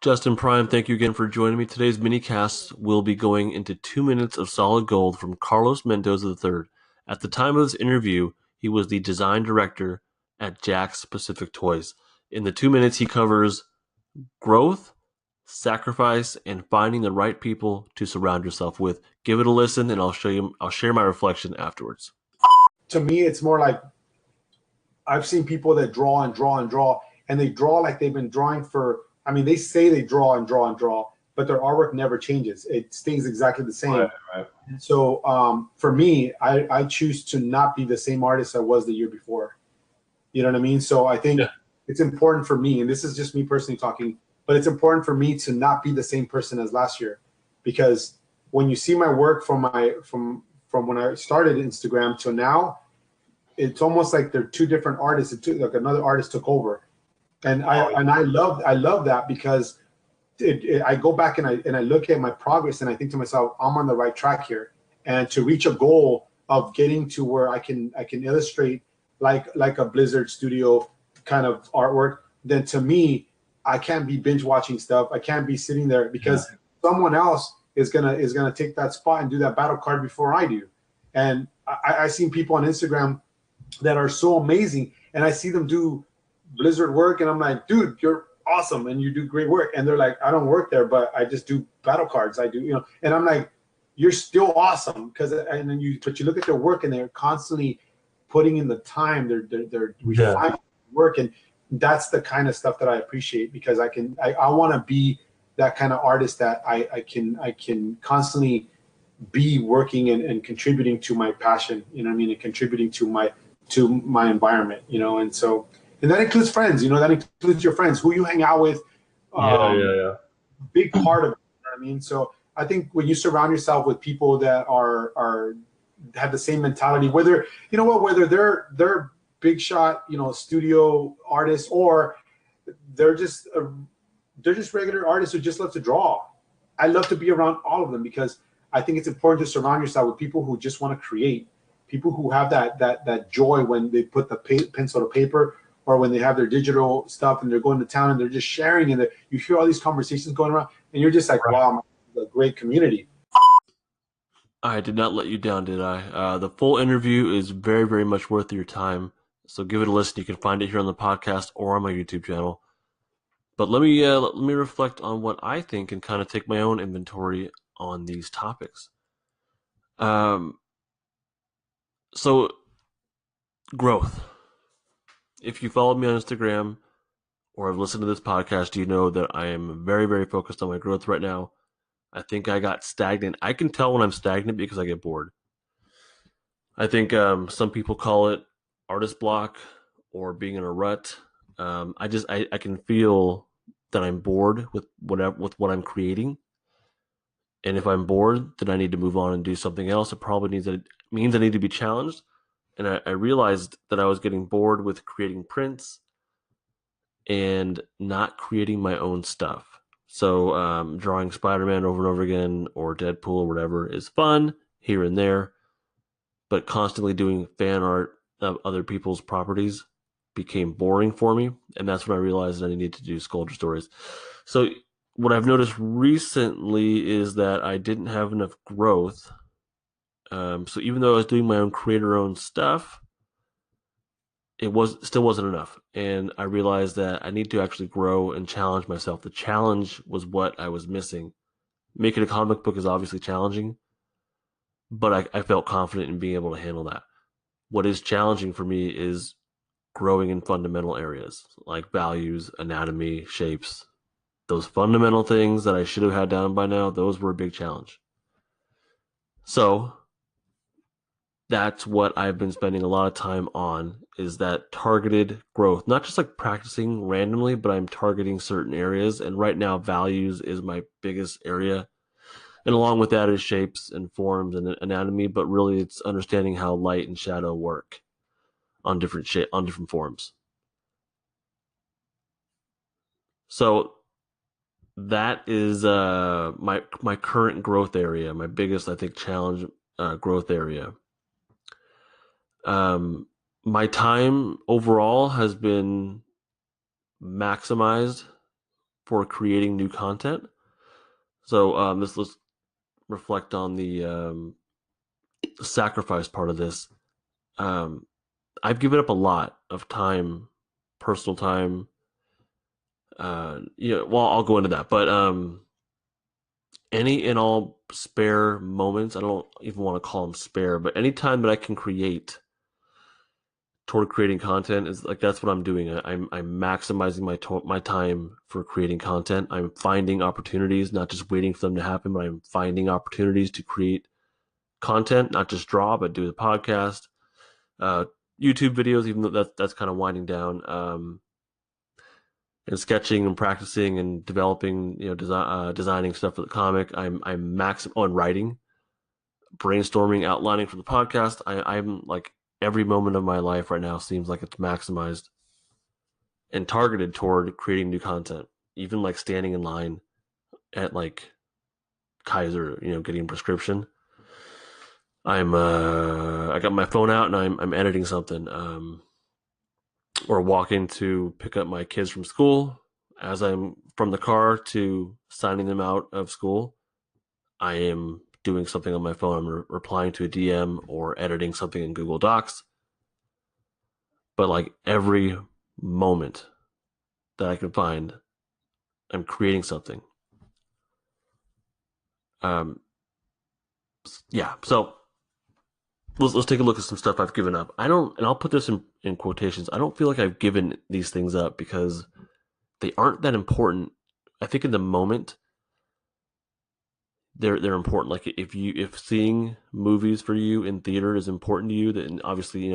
Justin Prime, thank you again for joining me. Today's mini cast will be going into 2 minutes of solid gold from Carlos Mendoza III. At the time of this interview, he was the design director at Jack's Pacific Toys. In the 2 minutes, he covers growth, sacrifice, and finding the right people to surround yourself with. Give it a listen, and I'll share my reflection afterwards. To me, it's more like I've seen people that draw and draw and draw, and they draw like they've been drawing for. I mean, they say they draw and draw and draw, but their artwork never changes. It stays exactly the same. Right. So for me, I choose to not be the same artist I was the year before. You know what I mean? So I think it's important for me, and this is just me personally talking, but it's important for me to not be the same person as last year, because when you see my work from when I started Instagram to now, it's almost like they're two different artists. Like another artist took over, and I love that because I go back and I look at my progress and I think to myself, I'm on the right track here, and to reach a goal of getting to where I can illustrate like a Blizzard Studio kind of artwork. Then to me, I can't be binge watching stuff. I can't be sitting there because someone else is gonna take that spot and do that battle card before I do. And I've seen people on Instagram that are so amazing, and I see them do Blizzard work, and I'm like, dude, you're awesome and you do great work. And they're like, I don't work there, but I just do battle cards. I do, and I'm like, you're still awesome. And then you look at their work and they're constantly putting in the time. They're refining work, and that's the kind of stuff that I appreciate, because I want to be that kind of artist that I can constantly be working and contributing to my passion, you know what I mean, and contributing to my environment, and so, and that includes friends, that includes your friends, who you hang out with. Big part of it, you know what I mean? So I think when you surround yourself with people that are have the same mentality, whether they're big shot, studio artists, or they're just regular artists who just love to draw. I love to be around all of them, because I think it's important to surround yourself with people who just want to create, people who have that joy when they put the pencil to paper, or when they have their digital stuff and they're going to town and they're just sharing, and you hear all these conversations going around, and you're just like, wow, a great community. I did not let you down, did I? The full interview is very, very much worth your time. So give it a listen. You can find it here on the podcast or on my YouTube channel. But let me reflect on what I think and kind of take my own inventory on these topics. So growth. If you follow me on Instagram or have listened to this podcast, you know that I am very, very focused on my growth right now. I think I got stagnant. I can tell when I'm stagnant because I get bored. I think some people call it artist block or being in a rut. I can feel that I'm bored with what I'm creating, and if I'm bored, then I need to move on and do something else. It probably means I need to be challenged. And I realized that I was getting bored with creating prints and not creating my own stuff. So drawing Spider-Man over and over again, or Deadpool or whatever, is fun here and there, but constantly doing fan art of other people's properties became boring for me, and that's when I realized that I needed to do sculpture stories. So what I've noticed recently is that I didn't have enough growth. So even though I was doing my own creator-owned stuff, it still wasn't enough, and I realized that I need to actually grow and challenge myself. The challenge was what I was missing. Making a comic book is obviously challenging, but I felt confident in being able to handle that. What is challenging for me is growing in fundamental areas like values, anatomy, shapes. Those fundamental things that I should have had down by now, those were a big challenge. So that's what I've been spending a lot of time on, is that targeted growth. Not just like practicing randomly, but I'm targeting certain areas. And right now, values is my biggest area. And along with that is shapes and forms and anatomy, but really it's understanding how light and shadow work on different forms. So that is my current growth area, my biggest, I think, challenge growth area. My time overall has been maximized for creating new content. So let's reflect on the sacrifice part of this. Um, I've given up a lot of time, personal time. Well, I'll go into that, but any and all spare moments, I don't even want to call them spare, but any time that I can create toward creating content is like that's what I'm doing. I'm maximizing my time for creating content. I'm finding opportunities, not just waiting for them to happen, but I'm finding opportunities to create content, not just draw, but do the podcast, uh, YouTube videos, even though that's kind of winding down. And sketching and practicing and developing, designing stuff for the comic. I'm max on writing, brainstorming, outlining for the podcast. I'm like every moment of my life right now seems like it's maximized and targeted toward creating new content. Even like standing in line at like Kaiser, getting a prescription. I got my phone out and I'm editing something. Or walking to pick up my kids from school. As I'm from the car to signing them out of school, I am doing something on my phone. I'm replying to a DM or editing something in Google Docs. But like every moment that I can find, I'm creating something. Um, yeah. So let's take a look at some stuff I've given up. I don't, and I'll put this in quotations. I don't feel like I've given these things up because they aren't that important. I think in the moment they're important. Like if seeing movies for you in theater is important to you, then obviously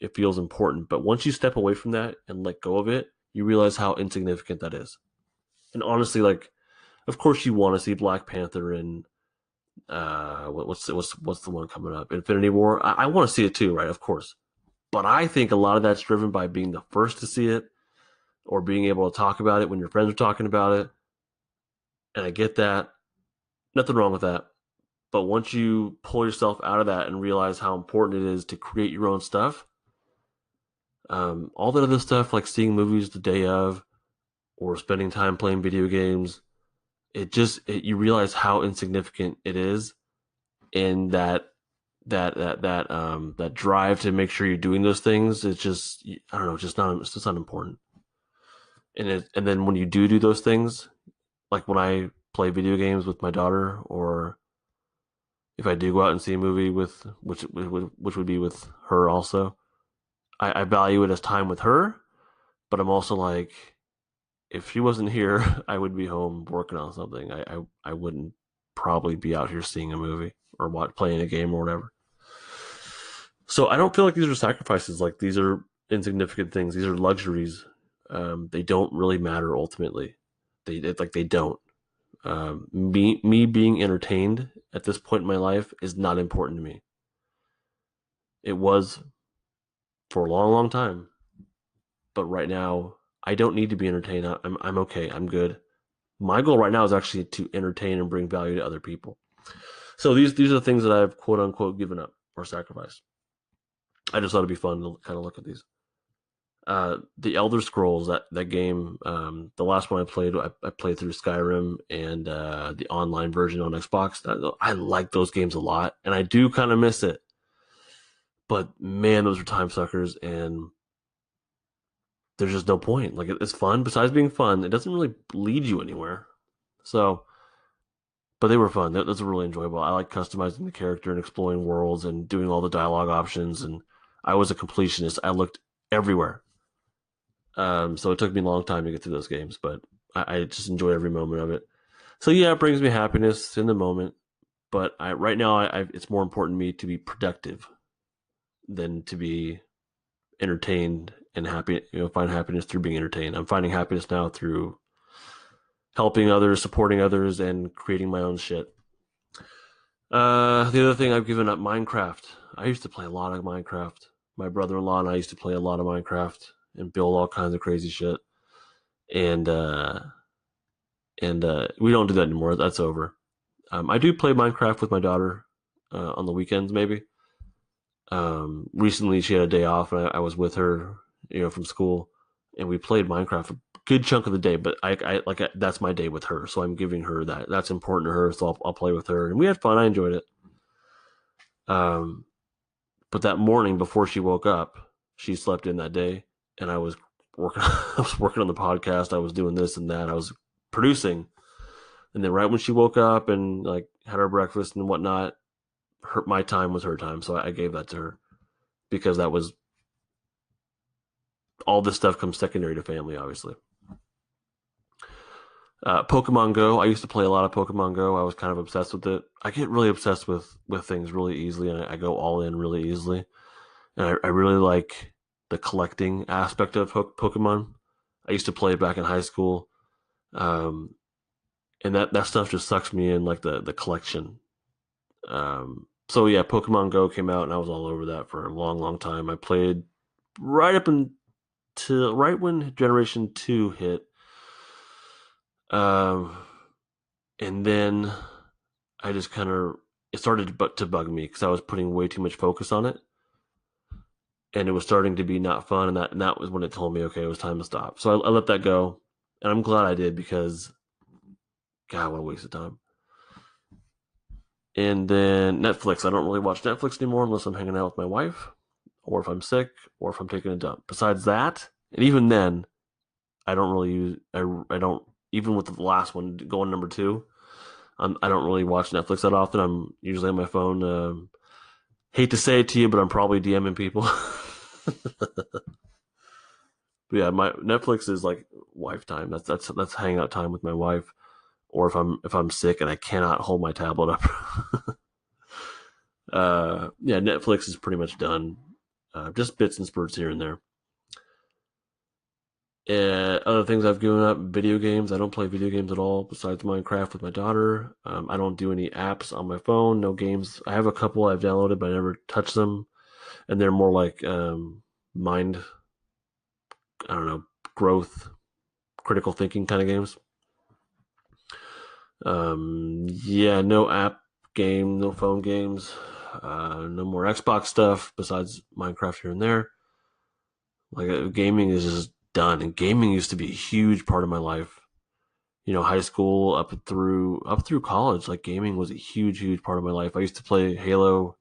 it feels important. But once you step away from that and let go of it, you realize how insignificant that is. And honestly, like of course you want to see Black Panther and what's the one coming up, Infinity War. I want to see it too, right? Of course. But I think a lot of that's driven by being the first to see it or being able to talk about it when your friends are talking about it. And I get that. Nothing wrong with that. But once you pull yourself out of that and realize how important it is to create your own stuff, all that other stuff like seeing movies the day of or spending time playing video games, you realize how insignificant it is, and that drive to make sure you're doing those things is just I don't know, it's just not important. And then when you do those things, like when I play video games with my daughter or if I do go out and see a movie with which would be with her also, I value it as time with her, but I'm also like, if she wasn't here, I would be home working on something. I wouldn't probably be out here seeing a movie or playing a game or whatever. So I don't feel like these are sacrifices. Like these are insignificant things. These are luxuries. They don't really matter ultimately. They don't. Me being entertained at this point in my life is not important to me. It was for a long, long time, but right now I don't need to be entertained. I'm okay. I'm good. My goal right now is actually to entertain and bring value to other people. So these are the things that I've quote unquote given up or sacrificed. I just thought it'd be fun to kind of look at these. The Elder Scrolls, that game, the last one I played through Skyrim and the online version on Xbox. I like those games a lot, and I do kind of miss it. But man, those are time suckers, and there's just no point. Like it's fun. Besides being fun, it doesn't really lead you anywhere. So, but they were fun. Those were really enjoyable. I like customizing the character and exploring worlds and doing all the dialogue options. And I was a completionist. I looked everywhere. So it took me a long time to get through those games, but I just enjoy every moment of it. So yeah, it brings me happiness in the moment. But right now, it's more important to me to be productive than to be entertained and happy. Find happiness through being entertained. I'm finding happiness now through helping others, supporting others, and creating my own shit. The other thing I've given up, Minecraft. I used to play a lot of Minecraft. My brother-in-law and I used to play a lot of Minecraft and build all kinds of crazy shit. And we don't do that anymore. That's over. I do play Minecraft with my daughter on the weekends, maybe. Recently, she had a day off, and I was with her, from school, and we played Minecraft for good chunk of the day, but that's my day with her, so I'm giving her that. That's important to her, so I'll play with her, and we had fun. I enjoyed it. Um, but that morning before she woke up, she slept in that day, and I was working. I was working on the podcast. I was doing this and that. I was producing, and then right when she woke up and like had her breakfast and whatnot, my time was her time, so I gave that to her because that was all this stuff comes secondary to family, obviously. Pokemon Go. I used to play a lot of Pokemon Go. I was kind of obsessed with it. I get really obsessed with things really easily, and I go all in really easily. And I really like the collecting aspect of Pokemon. I used to play it back in high school, um, and that stuff just sucks me in, like the collection. So yeah, Pokemon Go came out, and I was all over that for a long, long time. I played right up until right when Generation Two hit. Um, and then I just kind of it started to bug me because I was putting way too much focus on it, and it was starting to be not fun. And that was when it told me, okay, it was time to stop. So I let that go, and I'm glad I did because God, what a waste of time. And then Netflix. I don't really watch Netflix anymore unless I'm hanging out with my wife, or if I'm sick, or if I'm taking a dump. Besides that, and even then, I don't really use. I don't even with the last one going number two. I don't really watch Netflix that often. I'm usually on my phone. Hate to say it to you, but I'm probably DMing people. But yeah, my Netflix is like wife time. That's hangout time with my wife. Or if I'm sick and I cannot hold my tablet up. Yeah, Netflix is pretty much done. Just bits and spurts here and there. Other things I've given up, video games. I don't play video games at all besides Minecraft with my daughter. I don't do any apps on my phone, no games. I have a couple I've downloaded, but I never touch them. And they're more like mind, I don't know, growth, critical thinking kind of games. Yeah, no app game, no phone games, no more Xbox stuff besides Minecraft here and there. Like gaming is just done, and gaming used to be a huge part of my life. High school up through college, like gaming was a huge part of my life. I used to play Halo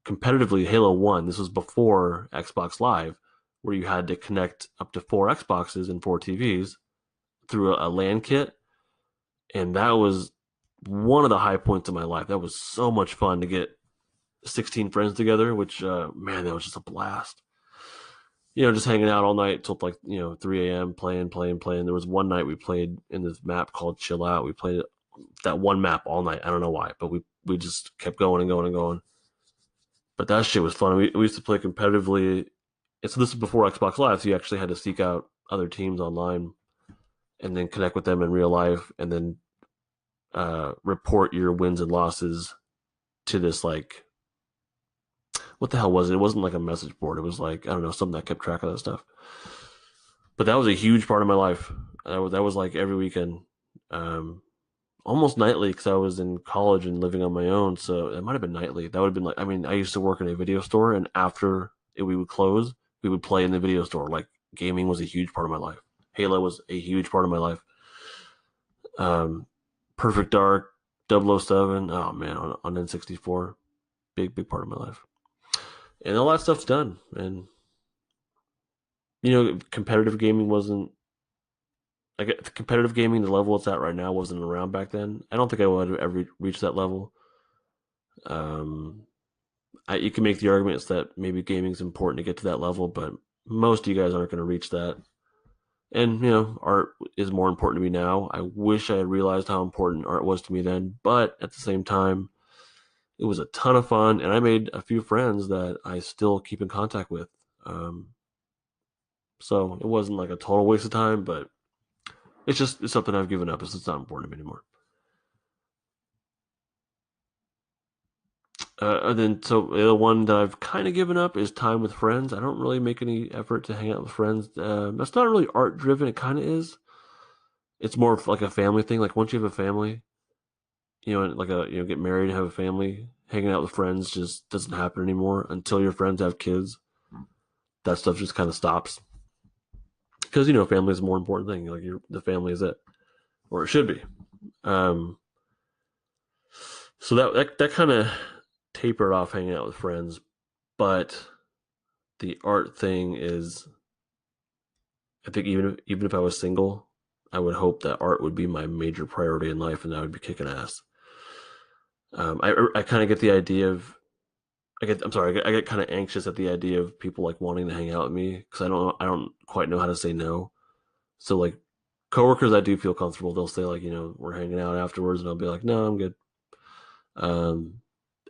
competitively, Halo 1. This was before Xbox Live, where you had to connect up to four Xboxes and four TVs through a LAN kit, and that was one of the high points of my life. That was so much fun to get 16 friends together, which man, that was just a blast. Just hanging out all night till like 3 a.m. playing. There was one night we played in this map called Chill Out. We played that one map all night. I don't know why, but we just kept going and going and going. But that shit was fun. We used to play competitively. And so this is before Xbox Live, so you actually had to seek out other teams online and then connect with them in real life, and then report your wins and losses to this, like, what the hell was it? It wasn't like a message board. It was like, I don't know, something that kept track of that stuff. But that was a huge part of my life. That was like every weekend, um, almost nightly because I was in college and living on my own. So it might have been nightly. That would have been like, I mean, I used to work in a video store, and after we would close, we would play in the video store. Like gaming was a huge part of my life. Halo was a huge part of my life. Um, Perfect Dark, 007. Oh man, on N64, big part of my life. And all that stuff's done. And competitive gaming wasn't like competitive gaming. The level it's at right now wasn't around back then. I don't think I would have ever reached that level. Um, you can make the arguments that maybe gaming is important to get to that level, but most of you guys aren't going to reach that. And art is more important to me now. I wish I had realized how important art was to me then, but at the same time, it was a ton of fun, and I made a few friends that I still keep in contact with. Um, so it wasn't like a total waste of time, but it's something I've given up. It's not important to me anymore. And then so the one that I've kind of given up is time with friends. I don't really make any effort to hang out with friends. That's not really art driven. It kind of is. It's more of like a family thing. Like once you have a family, like get married, have a family, hanging out with friends just doesn't happen anymore until your friends have kids. That stuff just kind of stops. because family is a more important thing. Like the family is it, or it should be. Um, so that kind of tapered off hanging out with friends, but the art thing is, I think even if I was single, I would hope that art would be my major priority in life, and I would be kicking ass. I kind of get the idea of I'm sorry, I get kind of anxious at the idea of people like wanting to hang out with me because I don't quite know how to say no. So like coworkers, I do feel comfortable. They'll say like we're hanging out afterwards, and I'll be like, no, I'm good. Um,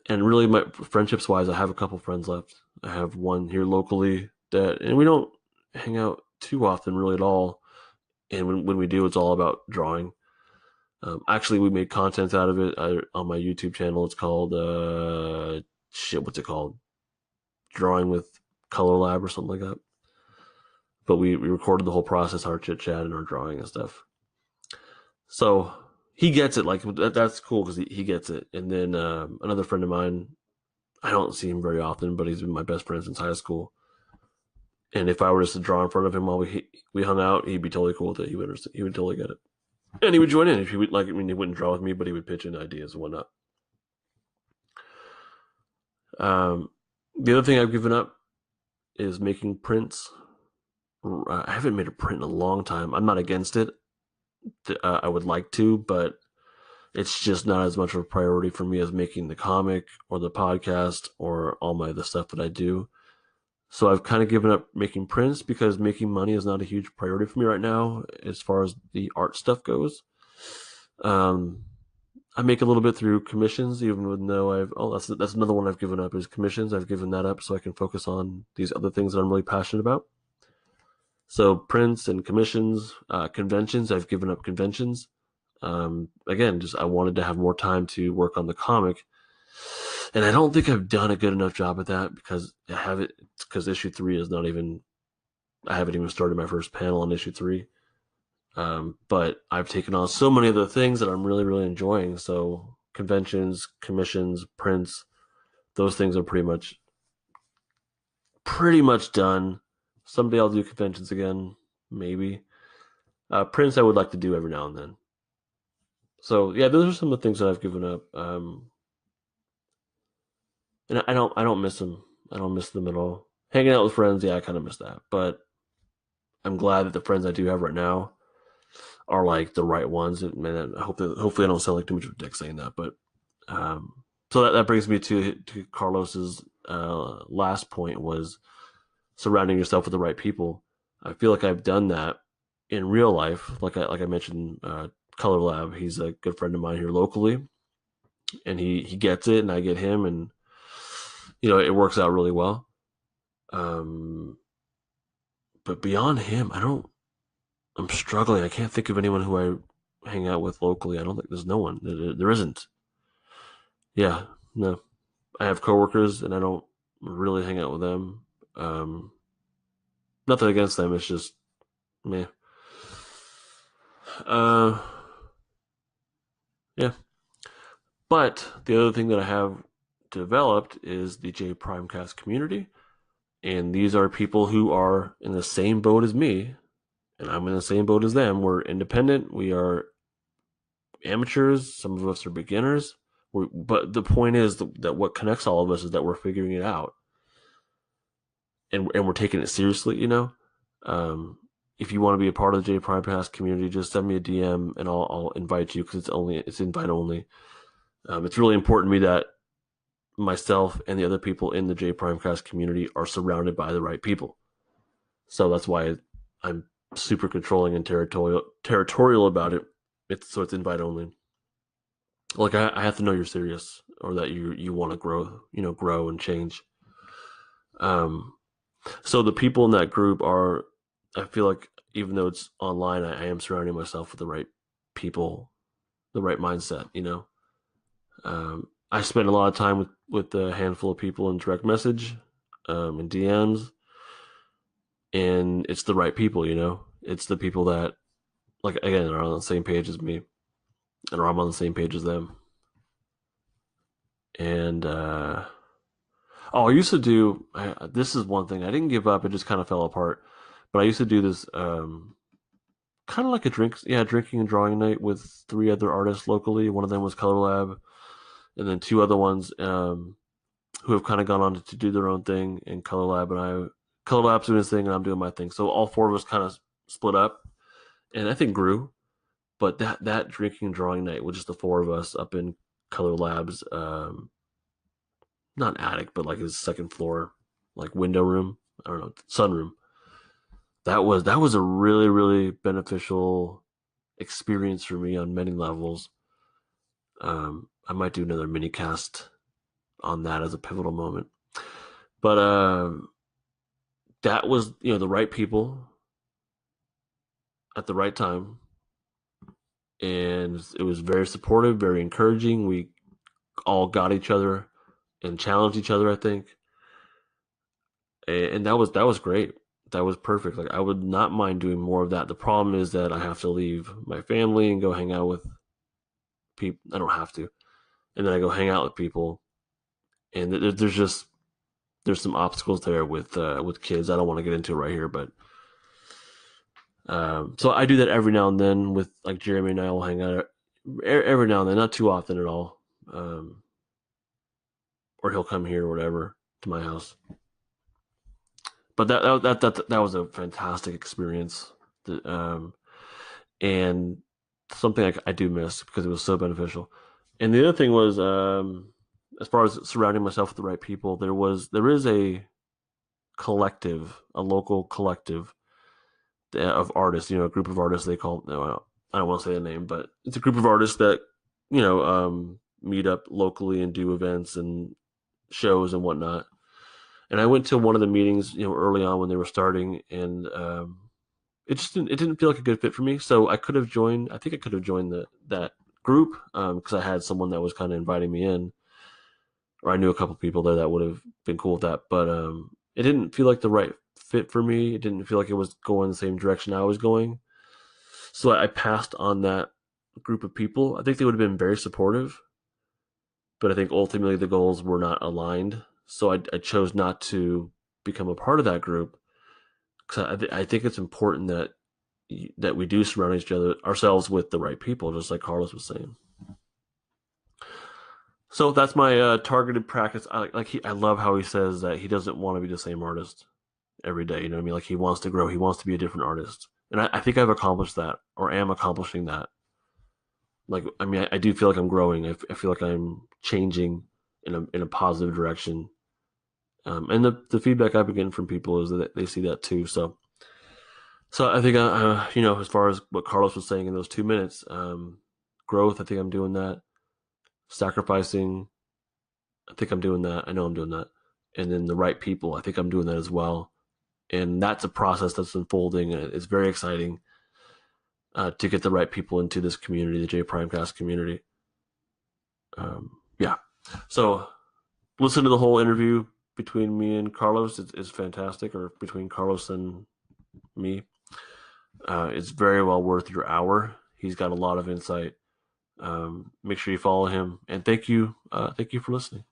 and really, my friendships wise, I have a couple friends left. I have one here locally and we don't hang out too often, really at all. And when we do, it's all about drawing. Actually, we made content out of it on my YouTube channel. It's called what's it called? Drawing with Color Lab or something like that. But we recorded the whole process, our chit chat and our drawing and stuff. So he gets it. Like that's cool because he gets it. And then another friend of mine, I don't see him very often, but he's been my best friend since high school. And if I were just to draw in front of him while we hung out, he'd be totally cool with it. He would totally get it, and he would join in if he would like. I mean, he wouldn't draw with me, but he would pitch in ideas and whatnot. Um, the other thing I've given up is making prints. I haven't made a print in a long time. I'm not against it. I would like to, but it's just not as much of a priority for me as making the comic or the podcast or all my other stuff that I do. So I've kind of given up making prints because making money is not a huge priority for me right now as far as the art stuff goes. Um, I make a little bit through commissions, even though that's another one I've given up is commissions. I've given that up so I can focus on these other things that I'm really passionate about. So prints and commissions, conventions, I've given up conventions. Again, just I wanted to have more time to work on the comic, and I don't think I've done a good enough job at that because issue 3 is not even. I haven't even started my first panel on issue 3. But I've taken on so many other things that I'm really, really enjoying. So conventions, commissions, prints, those things are pretty much done. Someday I'll do conventions again, maybe. Prints I would like to do every now and then. So yeah, those are some of the things that I've given up. And I don't miss them. I don't miss them at all. Hanging out with friends, yeah, I kind of miss that. But I'm glad that the friends I do have right now are like the right ones. And man, hopefully I don't sound like too much of a dick saying that. But so that brings me to Carlos's last point was surrounding yourself with the right people. I feel like I've done that in real life. Like I mentioned, Color Lab. He's a good friend of mine here locally, and he gets it, and I get him, and it works out really well. Um, but beyond him, I'm struggling. I can't think of anyone who I hang out with locally. I don't think there's no one. There isn't. Yeah, no. I have coworkers, and I don't really hang out with them. Um, Nothing against them. It's just meh. Uh, yeah. But the other thing that I have developed is the J Primecast community, and these are people who are in the same boat as me, and I'm in the same boat as them. We're independent. We are amateurs. Some of us are beginners. But the point is that what connects all of us is that we're figuring it out, and we're taking it seriously. Um, if you want to be a part of the J Primecast community, just send me a DM and I'll invite you because it's invite only. It's really important to me that myself and the other people in the J Primecast community are surrounded by the right people. So that's why I'm super controlling and territorial about it. It's invite only. Like I have to know you're serious or that you want to grow and change. Um, so the people in that group are, I feel like even though it's online, I am surrounding myself with the right people, the right mindset. I spend a lot of time with a handful of people in direct message, and DMs, and it's the right people. It's the people that, like, again, are on the same page as me, and I'm on the same page as them. And I used to do. This is one thing I didn't give up; it just kind of fell apart. But I used to do this kind of like a drinking and drawing night with three other artists locally. One of them was Color Lab, and then two other ones who have kind of gone on to do their own thing. And Color Lab's doing his thing, and I'm doing my thing. So all four of us kind of split up, and I think grew. But that drinking and drawing night with just the four of us up in Color Labs, not attic, but like his second floor, like window room. I don't know, sunroom. That was a really really beneficial experience for me on many levels. I might do another mini cast on that as a pivotal moment. But that was the right people at the right time, and it was very supportive, very encouraging. We all got each other and challenged each other, I think, and that was great. That was perfect. Like I would not mind doing more of that. The problem is that I have to leave my family and go hang out with people. I don't have to, and then I go hang out with people, and there's some obstacles there with kids. I don't want to get into it right here, but so I do that every now and then with like Jeremy and I will hang out every now and then, not too often at all. Or he'll come here or whatever to my house. But that was a fantastic experience, and something I do miss because it was so beneficial. And the other thing was, as far as surrounding myself with the right people, there is a collective, a local collective of artists. A group of artists. They call no, I don't want to say the name, but it's a group of artists that meet up locally and do events and shows and whatnot. And I went to one of the meetings, early on when they were starting, and it didn't feel like a good fit for me. So I could have joined. I think I could have joined that group because I had someone that was kind of inviting me in, or I knew a couple people there that would have been cool with that. But it didn't feel like the right fit for me. It didn't feel like it was going the same direction I was going. So I passed on that group of people. I think they would have been very supportive, but I think ultimately the goals were not aligned. So I chose not to become a part of that group because I think it's important that we do surround ourselves with the right people, just like Carlos was saying. So that's my targeted practice. I love how he says that he doesn't want to be the same artist every day. You know what I mean? Like he wants to grow. He wants to be a different artist, and I think I've accomplished that, or am accomplishing that. Like I mean, I do feel like I'm growing. I feel like I'm changing in a positive direction. And the feedback I've been getting from people is that they see that too. So I think as far as what Carlos was saying in those 2 minutes, growth. I think I'm doing that. Sacrificing. I think I'm doing that. I know I'm doing that. And then the right people. I think I'm doing that as well. And that's a process that's unfolding. And it's very exciting to get the right people into this community, the J Primecast community. Yeah. So listen to the whole interview between me and Carlos is fantastic, or between Carlos and me. It's very well worth your hour. He's got a lot of insight. Make sure you follow him, and thank you for listening.